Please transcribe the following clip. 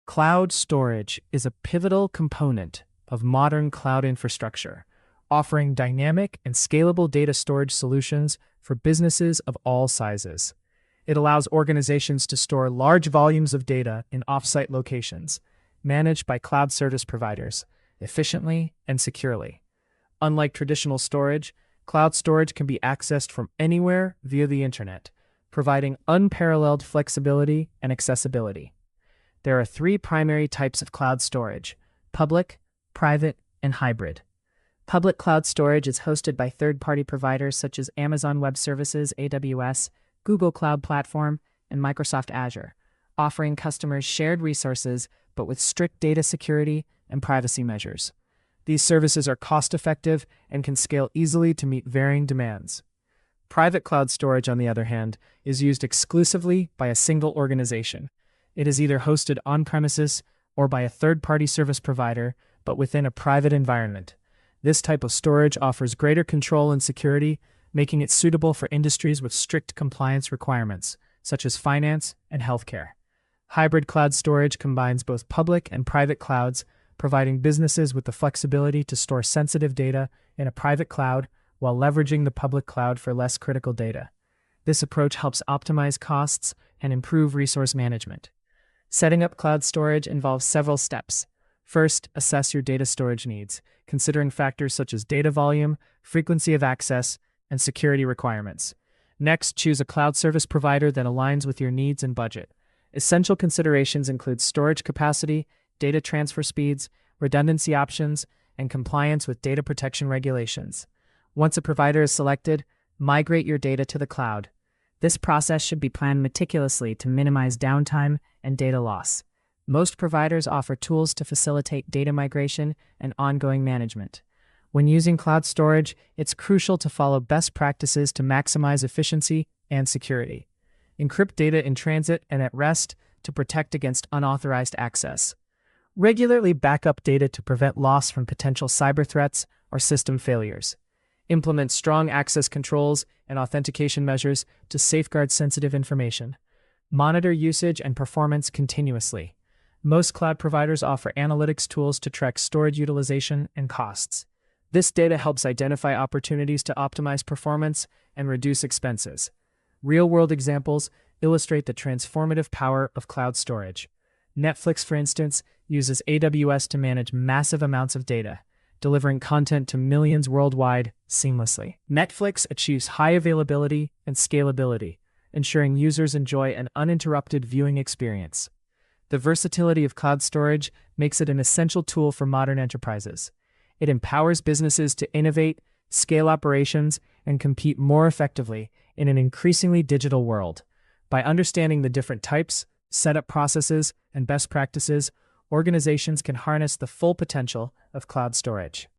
Cloud storage is a pivotal component of modern cloud infrastructure, offering dynamic and scalable data storage solutions for businesses of all sizes. It allows organizations to store large volumes of data in offsite locations, managed by cloud service providers, efficiently and securely. Unlike traditional storage, cloud storage can be accessed from anywhere via the internet, providing unparalleled flexibility and accessibility. There are three primary types of cloud storage: public, private, and hybrid. Public cloud storage is hosted by third-party providers such as Amazon Web Services, AWS, Google Cloud Platform, and Microsoft Azure, offering customers shared resources but with strict data security and privacy measures. These services are cost-effective and can scale easily to meet varying demands. Private cloud storage, on the other hand, is used exclusively by a single organization. It is either hosted on-premises or by a third-party service provider, but within a private environment. This type of storage offers greater control and security, making it suitable for industries with strict compliance requirements, such as finance and healthcare. Hybrid cloud storage combines both public and private clouds, providing businesses with the flexibility to store sensitive data in a private cloud while leveraging the public cloud for less critical data. This approach helps optimize costs and improve resource management. Setting up cloud storage involves several steps. First, assess your data storage needs, considering factors such as data volume, frequency of access, and security requirements. Next, choose a cloud service provider that aligns with your needs and budget. Essential considerations include storage capacity, data transfer speeds, redundancy options, and compliance with data protection regulations. Once a provider is selected, migrate your data to the cloud. This process should be planned meticulously to minimize downtime and data loss. Most providers offer tools to facilitate data migration and ongoing management. When using cloud storage, it's crucial to follow best practices to maximize efficiency and security. Encrypt data in transit and at rest to protect against unauthorized access. Regularly back up data to prevent loss from potential cyber threats or system failures. Implement strong access controls and authentication measures to safeguard sensitive information. Monitor usage and performance continuously. Most cloud providers offer analytics tools to track storage utilization and costs. This data helps identify opportunities to optimize performance and reduce expenses. Real-world examples illustrate the transformative power of cloud storage. Netflix, for instance, uses AWS to manage massive amounts of data, delivering content to millions worldwide seamlessly. Netflix achieves high availability and scalability, ensuring users enjoy an uninterrupted viewing experience. The versatility of cloud storage makes it an essential tool for modern enterprises. It empowers businesses to innovate, scale operations, and compete more effectively in an increasingly digital world. By understanding the different types, setup processes, and best practices, organizations can harness the full potential of cloud storage.